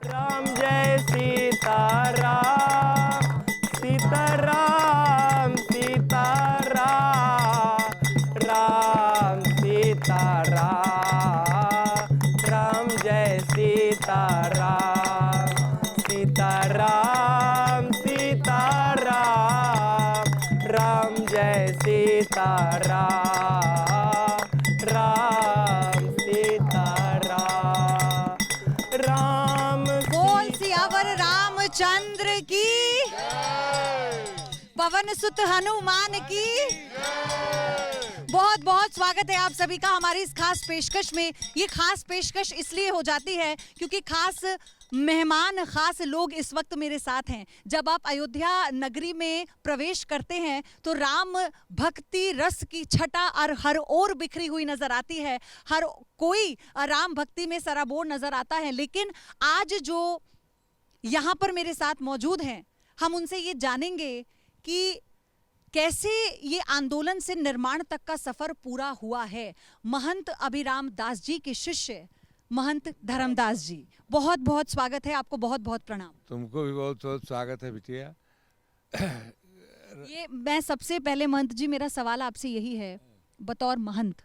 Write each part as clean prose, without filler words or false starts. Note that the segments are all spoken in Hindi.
राम जय सीताराम, सीताराम सीताराम, राम सीताराम, राम जय सीताराम, सीताराम सीताराम, राम जय सीताराम, राम सीताराम, राम बोल सियावर रामचंद्र की, पवन सुत हनुमान की। बहुत बहुत स्वागत है आप सभी का हमारी इस खास पेशकश में। ये खास पेशकश इसलिए हो जाती है क्योंकि खास मेहमान, खास लोग इस वक्त मेरे साथ हैं। जब आप अयोध्या नगरी में प्रवेश करते हैं तो राम भक्ति रस की छटा और हर ओर बिखरी हुई नजर आती है। हर कोई राम भक्ति में सराबोर नजर आता है। लेकिन आज जो यहाँ पर मेरे साथ मौजूद हैं, हम उनसे ये जानेंगे कि कैसे ये आंदोलन से निर्माण तक का सफर पूरा हुआ है। महंत अभिराम दास जी के शिष्य महंत धर्मदास जी, बहुत बहुत स्वागत है आपको, बहुत बहुत प्रणाम। तुमको भी बहुत बहुत स्वागत है बिटिया। ये मैं सबसे पहले महंत जी, मेरा सवाल आपसे यही है, बतौर महंत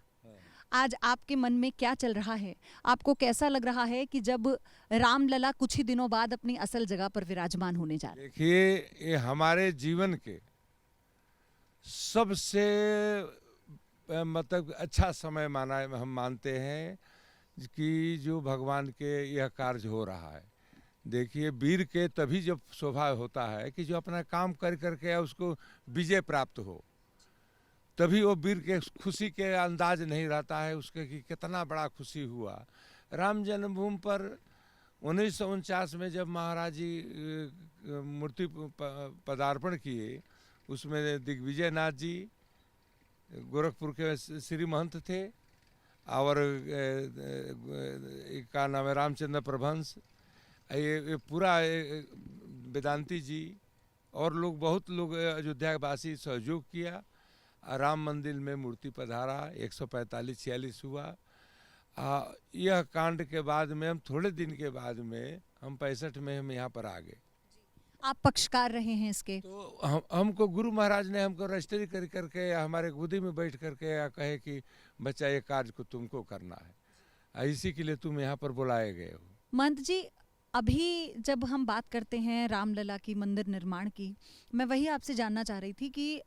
आज आपके मन में क्या चल रहा है? आपको कैसा लग रहा है कि जब रामलला कुछ ही दिनों बाद अपनी असल जगह पर विराजमान होने जा रहे हैं? देखिए, ये हमारे जीवन के सबसे मतलब अच्छा समय माना हम मानते हैं कि जो भगवान के यह कार्य हो रहा है। देखिए, वीर के तभी जब शोभा होता है कि जो अपना काम कर करके उसको विजय प्राप्त हो, तभी वो वीर के खुशी के अंदाज नहीं रहता है उसके कि कितना बड़ा खुशी हुआ। राम जन्मभूमि पर 1949 में जब महाराज जी मूर्ति पदार्पण किए, उसमें दिग्विजय नाथ जी गोरखपुर के श्री महंत थे और का नाम है रामचंद्र प्रभंस, ये पूरा वेदांती जी और लोग, बहुत लोग अयोध्या वासी सहयोग किया। राम मंदिर में मूर्ति पधारा, 145-46 हुआ। यह कांड के बाद में हम थोड़े दिन के बाद में हम 65 में हम यहाँ पर आ गए। आप पक्षकार रहे हैं इसके? तो हमको गुरु महाराज ने हमको रजिस्ट्री कर करके हमारे गोदी में बैठ करके कहे कि बच्चा, ये कार्य को तुमको करना है, इसी के लिए तुम यहाँ पर बुलाए गए हो। महंत जी, अभी जब हम बात करते हैं रामलला की मंदिर निर्माण की, मैं वही आपसे जानना चाह रही थी कि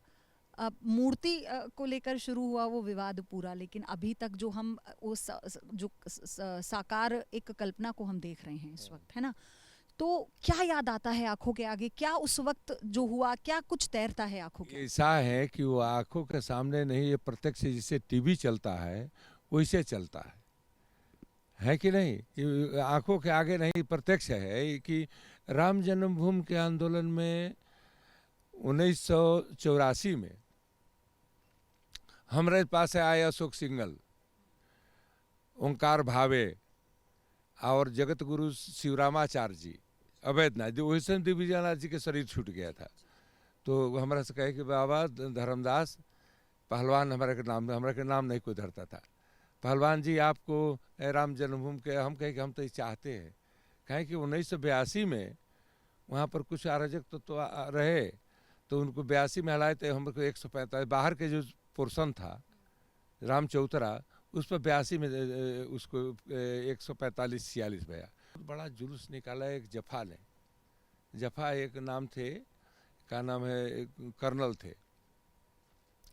मूर्ति को लेकर शुरू हुआ वो विवाद पूरा, लेकिन अभी तक जो हम उस जो साकार एक कल्पना को हम देख रहे हैं इस वक्त, है ना, तो क्या याद आता है आंखों के आगे? क्या उस वक्त जो हुआ, क्या कुछ तैरता है आंखों के? ऐसा है कि वो आंखों के सामने नहीं, ये प्रत्यक्ष जैसे टीवी चलता है वैसे चलता है कि नहीं? आंखों के आगे नहीं, प्रत्यक्ष है कि राम जन्मभूमि के आंदोलन में 1984 में हमारे पास आए अशोक सिंगल, ओंकार भावे और जगत गुरु शिवरामाचार्य जी, अवैधनाथ जी, वही समय दिग्विजयनाथ जी के शरीर छूट गया था। तो हमारा से कहे कि बाबा धर्मदास पहलवान, हमारे के नाम नहीं कोई धरता था, पहलवान जी आपको राम जन्मभूमि के, हम कहे कि हम तो ये चाहते हैं। कहें कि 1982 में वहाँ पर कुछ अराजक तो रहे, तो उनको 82 में हलाए थे, हमको 145 बाहर के जो पोर्शन था राम चौतरा, उस पर 82 में उसको 145-46 भैया बड़ा जुलूस निकाला एक जफा ने। जफा एक नाम थे, का नाम है, कर्नल थे।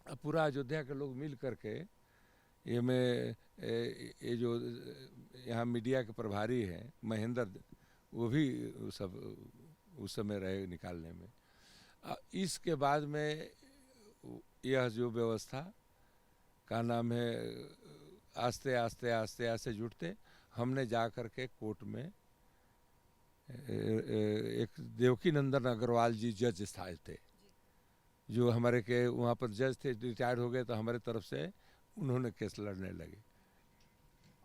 अब पूरा अयोध्या के लोग मिल करके, ये जो यहाँ मीडिया के प्रभारी हैं महेंद्र, वो भी सब उस समय रहे निकालने में। इसके बाद में यह जो व्यवस्था का नाम है, आस्ते आस्ते आस्ते आस्ते जुटते हमने जा कर के कोर्ट में एक देवकी नंदन अग्रवाल जी जज स्थायी थे, जो हमारे के वहाँ पर जज थे, रिटायर्ड हो गए, तो हमारे तरफ से उन्होंने केस लड़ने लगे।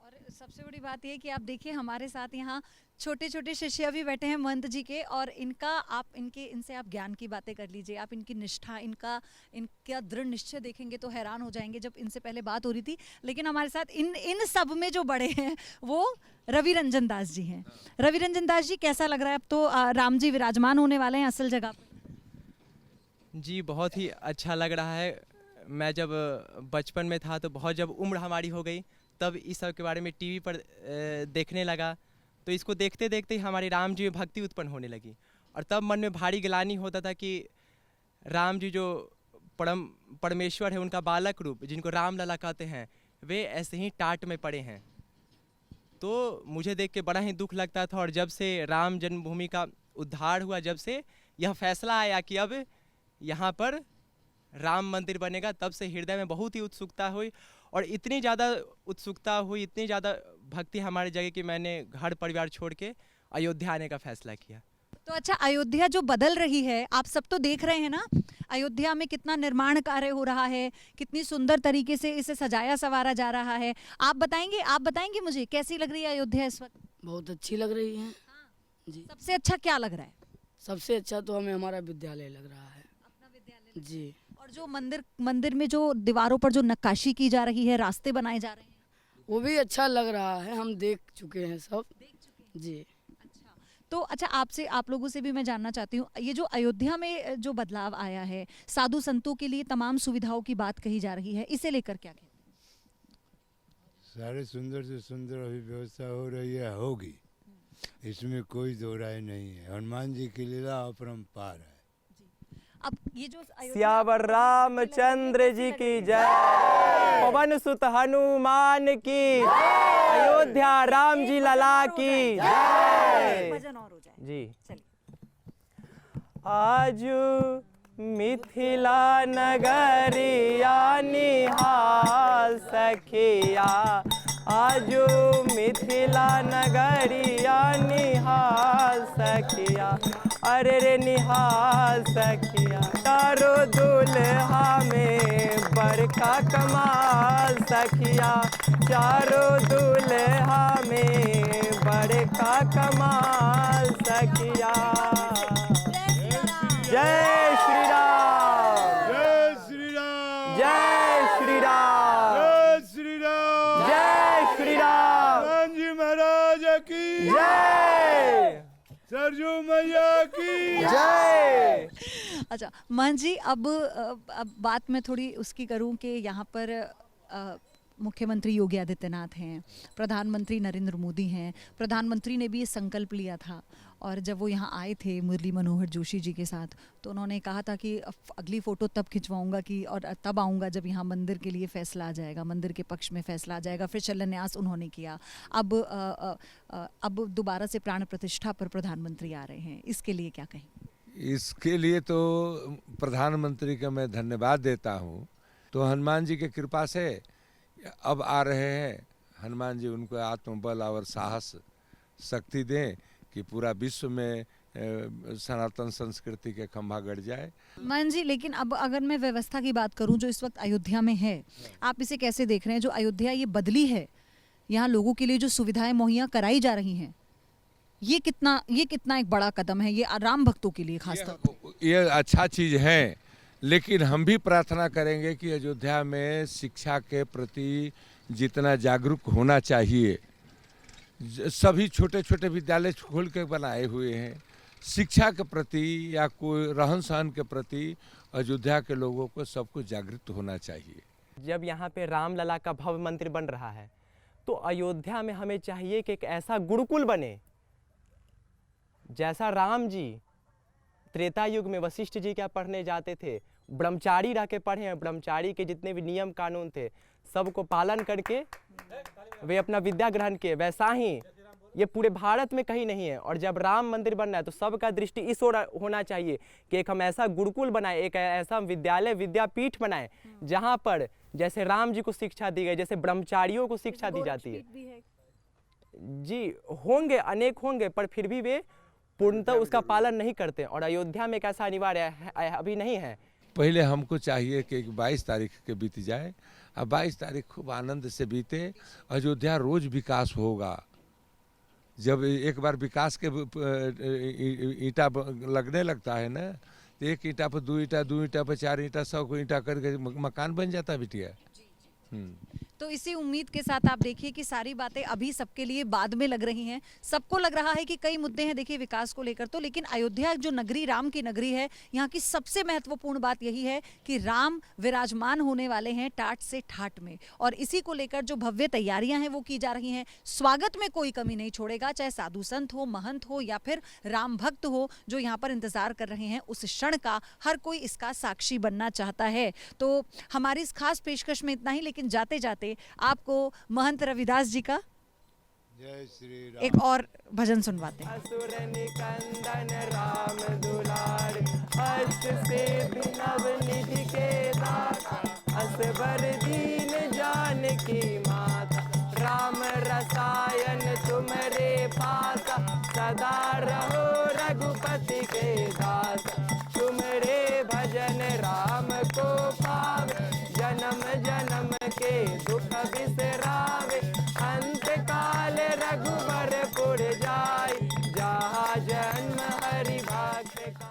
और सबसे बड़ी बात ये कि आप देखिए हमारे साथ यहाँ छोटे छोटे शिष्य भी बैठे हैं महंत जी के, और इनसे आप ज्ञान की बातें कर लीजिए, आप इनकी निष्ठा, इनका दृढ़ निश्चय देखेंगे तो हैरान हो जाएंगे। जब इनसे पहले बात हो रही थी, लेकिन हमारे साथ इन सब में जो बड़े हैं वो रवि रंजन दास जी हैं। रवि रंजन दास जी, कैसा लग रहा है? अब तो राम जी विराजमान होने वाले हैं असल जगह पर। जी बहुत ही अच्छा लग रहा है। मैं जब बचपन में था तो बहुत, जब उम्र हमारी हो गई तब इस सब के बारे में टीवी पर देखने लगा, तो इसको देखते देखते ही हमारे राम जी में भक्ति उत्पन्न होने लगी। और तब मन में भारी ग्लानि होता था कि राम जी जो परमेश्वर है, उनका बालक रूप जिनको राम लला कहते हैं, वे ऐसे ही टाट में पड़े हैं। तो मुझे देख के बड़ा ही दुख लगता था। और जब से राम जन्मभूमि का उद्धार हुआ, जब से यह फैसला आया कि अब यहाँ पर राम मंदिर बनेगा, तब से हृदय में बहुत ही उत्सुकता हुई। और इतनी ज़्यादा उत्सुकता हुई, इतनी ज़्यादा भक्ति हमारे जगह कि मैंने घर परिवार छोड़ के अयोध्या आने का फैसला किया। तो अच्छा, अयोध्या जो बदल रही है, आप सब तो देख रहे हैं ना, अयोध्या में कितना निर्माण कार्य हो रहा है, कितनी सुंदर तरीके से इसे सजाया संवारा जा रहा है। आप बताएंगे मुझे कैसी लग रही है अयोध्या इस वक्त? बहुत अच्छी लग रही है जी। सबसे अच्छा क्या लग रहा है? सबसे अच्छा तो हमें हमारा विद्यालय लग रहा है, अपना विद्यालय जी। और जो मंदिर में जो दीवारों पर जो नक्काशी की जा रही है, रास्ते बनाए जा रहे हैं, वो भी अच्छा लग रहा है, हम देख चुके हैं सब, जी। अच्छा, तो अच्छा, आप लोगों से भी मैं जानना चाहती हूँ, ये जो अयोध्या में जो बदलाव आया है, साधु संतों के लिए तमाम सुविधाओं की बात कही जा रही है, इसे लेकर क्या कहते हैं? सारे सुंदर से सुंदर अभी व्यवस्था हो रही है, होगी, इसमें कोई दो राय नहीं है। हनुमान जी की लीला अपरंपार है। अब ये जो सियावर रामचंद्र जी की जय, पवन सुत हनुमान की, अयोध्या राम जी लला की जय। भजन और हो जाए जी। चलिए। आज मिथिला नगरिया निहाल सखिया, आज मिथिला नगरिया निहाल सखिया, अरे रे निहाल सखिया, चारो दुल्हा में बड़का कमाल सखिया, चारो दुल्हा में बड़का कमाल सखिया। जय श्री राम, जय श्री राम, जय श्री राम, जय श्री राम, जय श्री राम, हनुमान जी महाराज की जय, सरजू मैया की जय। अच्छा महंत जी, अब बात मैं थोड़ी उसकी करूं कि यहाँ पर मुख्यमंत्री योगी आदित्यनाथ हैं, प्रधानमंत्री नरेंद्र मोदी हैं। प्रधानमंत्री ने भी ये संकल्प लिया था, और जब वो यहाँ आए थे मुरली मनोहर जोशी जी के साथ, तो उन्होंने कहा था कि अगली फ़ोटो तब खिंचवाऊंगा कि, और तब आऊँगा जब यहाँ मंदिर के लिए फ़ैसला आ जाएगा, मंदिर के पक्ष में फ़ैसला आ जाएगा। फिर शिलान्यास उन्होंने किया। अब दोबारा से प्राण प्रतिष्ठा पर प्रधानमंत्री आ रहे हैं, इसके लिए क्या कहें? इसके लिए तो प्रधानमंत्री का मैं धन्यवाद देता हूँ। तो हनुमान जी की कृपा से अब आ रहे हैं। हनुमान जी उनको आत्मबल और साहस शक्ति दें कि पूरा विश्व में सनातन संस्कृति के खंभा गड़ जाए। मान जी, लेकिन अब अगर मैं व्यवस्था की बात करूं जो इस वक्त अयोध्या में है, आप इसे कैसे देख रहे हैं? जो अयोध्या ये बदली है, यहाँ लोगों के लिए जो सुविधाएं मुहैया कराई जा रही हैं, ये कितना एक बड़ा कदम है, ये राम भक्तों के लिए खासतौर। ये अच्छा चीज़ है, लेकिन हम भी प्रार्थना करेंगे कि अयोध्या में शिक्षा के प्रति जितना जागरूक होना चाहिए, सभी छोटे छोटे विद्यालय खोल के बनाए हुए हैं, शिक्षा के प्रति या कोई रहन सहन के प्रति अयोध्या के लोगों को सबको जागृत होना चाहिए। जब यहाँ पे रामलला का भव्य मंदिर बन रहा है, तो अयोध्या में हमें चाहिए कि एक ऐसा गुरुकुल बने, जैसा राम जी त्रेता युग में वशिष्ठ जी क्या पढ़ने जाते थे, ब्रह्मचारी रह के पढ़े हैं, ब्रह्मचारी के जितने भी नियम कानून थे सबको पालन करके वे अपना विद्या ग्रहण किए। वैसा ही ये पूरे भारत में कहीं नहीं है। और जब राम मंदिर बनना है तो सबका दृष्टि इस ओर होना चाहिए कि एक हम ऐसा गुरुकुल बनाए, एक ऐसा विद्यालय विद्यापीठ बनाए जहाँ पर जैसे राम जी को शिक्षा दी गई, जैसे ब्रह्मचारियों को शिक्षा दी जाती है। जी होंगे, अनेक होंगे, पर फिर भी वे पूर्णतः उसका पालन नहीं करते। और अयोध्या में एक ऐसा अनिवार्य अभी नहीं है। पहले हमको चाहिए कि 22 तारीख के बीत जाए, अब 22 तारीख खूब आनंद से बीते। अयोध्या रोज विकास होगा। जब एक बार विकास के ईंटा लगने लगता है ना, तो एक ईंटा पर 2 ईंटा, 2 ईंटा पर 4 ईंटा, 100 को ईंटा करके मकान बन जाता है बिटिया। तो इसी उम्मीद के साथ आप देखिए कि सारी बातें अभी सबके लिए बाद में लग रही हैं। सबको लग रहा है कि कई मुद्दे हैं देखिए विकास को लेकर, तो लेकिन अयोध्या जो नगरी, राम की नगरी है, यहाँ की सबसे महत्वपूर्ण बात यही है कि राम विराजमान होने वाले हैं टाट से ठाट में, और इसी को लेकर जो भव्य तैयारियां हैं वो की जा रही हैं। स्वागत में कोई कमी नहीं छोड़ेगा, चाहे साधु संत हो, महंत हो या फिर राम भक्त हो जो यहाँ पर इंतजार कर रहे हैं। उस क्षण का हर कोई इसका साक्षी बनना चाहता है। तो हमारी इस खास पेशकश में इतना ही, लेकिन जाते जाते आपको महंत रविदास जी का जय श्री राम एक और भजन सुनवाते हैं। असुर निकंदन राम दुलार, अष्ट सिद्धि नवनिधि के दाता, असबर दीन जानकी माता, राम रसायन तुमरे पासा, सदा रहो रघुपति के दासा, तुमरे भजन राम को पावे, जन्म जन्म के दुख बिसरावे, अंत काल रघुवर पुर जाय, जहाँ जन्म हरि भक्त का।